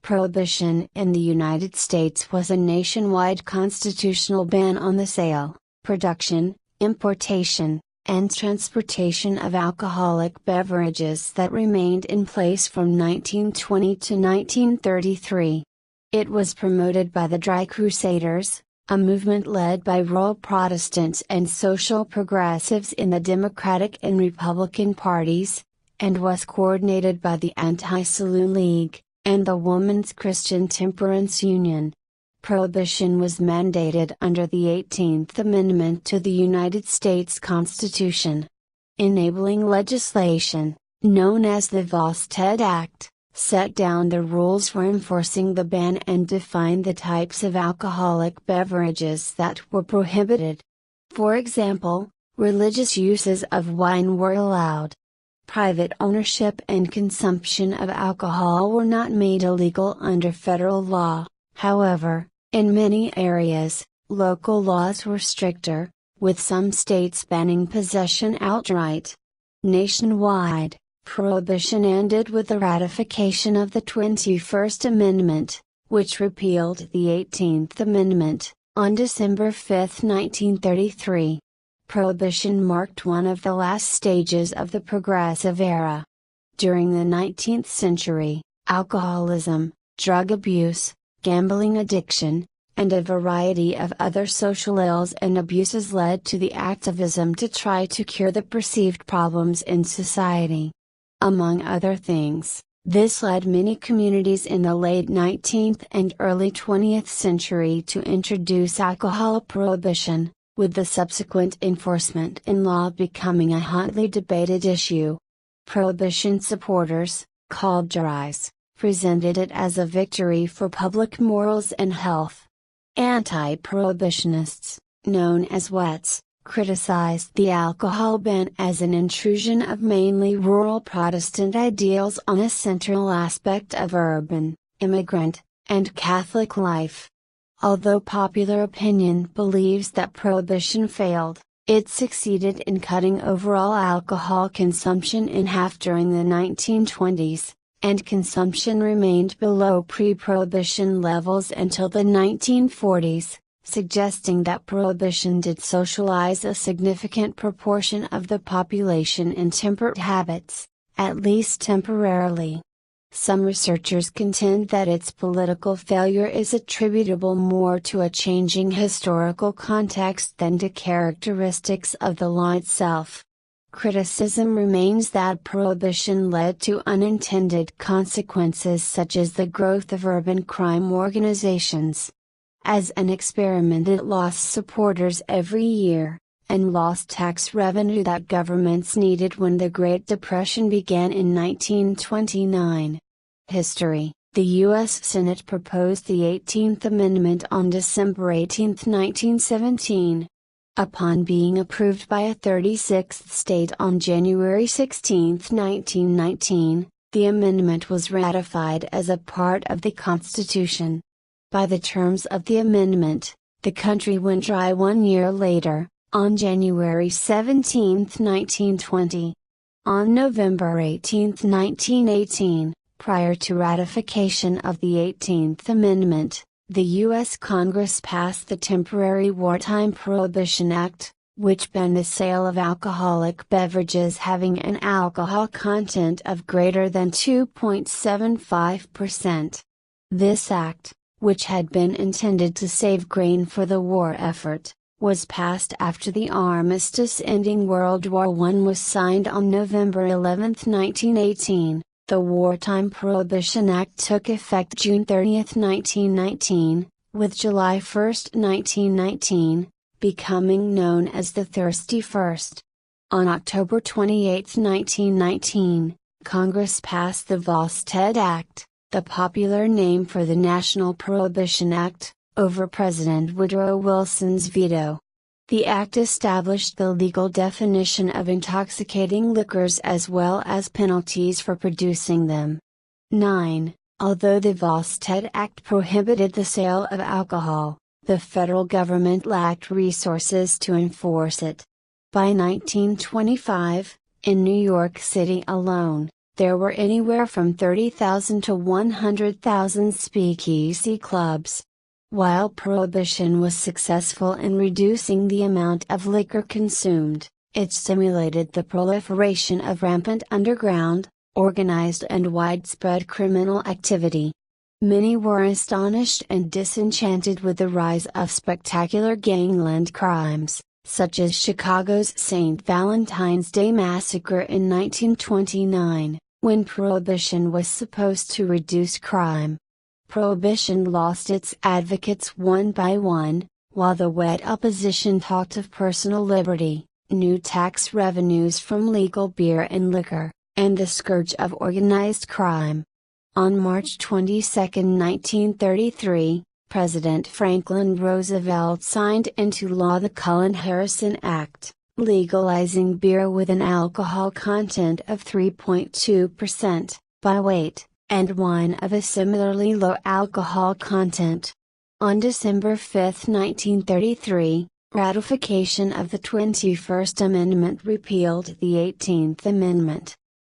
Prohibition in the United States was a nationwide constitutional ban on the sale, production, importation, and transportation of alcoholic beverages that remained in place from 1920 to 1933. It was promoted by the Dry Crusaders, a movement led by rural Protestants and social progressives in the Democratic and Republican parties, and was coordinated by the Anti-Saloon League and the Women's Christian Temperance Union. Prohibition was mandated under the 18th Amendment to the United States Constitution. Enabling legislation, known as the Volstead Act, set down the rules for enforcing the ban and defined the types of alcoholic beverages that were prohibited. For example, religious uses of wine were allowed. Private ownership and consumption of alcohol were not made illegal under federal law. However, in many areas, local laws were stricter, with some states banning possession outright. Nationwide, Prohibition ended with the ratification of the 21st Amendment, which repealed the 18th Amendment, on December 5, 1933. Prohibition marked one of the last stages of the Progressive Era. During the 19th century, alcoholism, drug abuse, gambling addiction, and a variety of other social ills and abuses led to the activism to try to cure the perceived problems in society. Among other things, this led many communities in the late 19th and early 20th century to introduce alcohol prohibition, with the subsequent enforcement in law becoming a hotly debated issue. Prohibition supporters, called juries, presented it as a victory for public morals and health. Anti-prohibitionists, known as WETs, criticized the alcohol ban as an intrusion of mainly rural Protestant ideals on a central aspect of urban, immigrant, and Catholic life. Although popular opinion believes that prohibition failed, it succeeded in cutting overall alcohol consumption in half during the 1920s, and consumption remained below pre-prohibition levels until the 1940s, suggesting that prohibition did socialize a significant proportion of the population in temperate habits, at least temporarily. Some researchers contend that its political failure is attributable more to a changing historical context than to characteristics of the law itself. Criticism remains that prohibition led to unintended consequences such as the growth of urban crime organizations. As an experiment, it lost supporters every year, and lost tax revenue that governments needed when the Great Depression began in 1929. History: the U.S. Senate proposed the 18th Amendment on December 18, 1917. Upon being approved by a 36th state on January 16, 1919, the amendment was ratified as a part of the Constitution. By the terms of the amendment, the country went dry 1 year later, on January 17, 1920. On November 18, 1918, prior to ratification of the 18th Amendment, the U.S. Congress passed the Temporary Wartime Prohibition Act, which banned the sale of alcoholic beverages having an alcohol content of greater than 2.75%. This act, which had been intended to save grain for the war effort, was passed after the armistice ending World War I was signed on November 11, 1918. The Wartime Prohibition Act took effect June 30, 1919, with July 1, 1919, becoming known as the Thirsty First. On October 28, 1919, Congress passed the Volstead Act, the popular name for the National Prohibition Act, over President Woodrow Wilson's veto. The act established the legal definition of intoxicating liquors as well as penalties for producing them. 9. Although the Volstead Act prohibited the sale of alcohol, the federal government lacked resources to enforce it. By 1925, in New York City alone, there were anywhere from 30,000 to 100,000 speakeasy clubs. While Prohibition was successful in reducing the amount of liquor consumed, it stimulated the proliferation of rampant underground, organized and widespread criminal activity. Many were astonished and disenchanted with the rise of spectacular gangland crimes, such as Chicago's St. Valentine's Day Massacre in 1929, when Prohibition was supposed to reduce crime. Prohibition lost its advocates one by one, while the wet opposition talked of personal liberty, new tax revenues from legal beer and liquor, and the scourge of organized crime. On March 22, 1933, President Franklin Roosevelt signed into law the Cullen-Harrison Act, legalizing beer with an alcohol content of 3.2% by weight, and wine of a similarly low alcohol content. On December 5, 1933, ratification of the 21st Amendment repealed the 18th Amendment.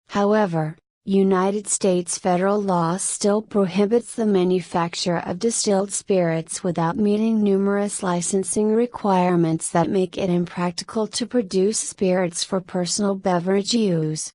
However, United States federal law still prohibits the manufacture of distilled spirits without meeting numerous licensing requirements that make it impractical to produce spirits for personal beverage use.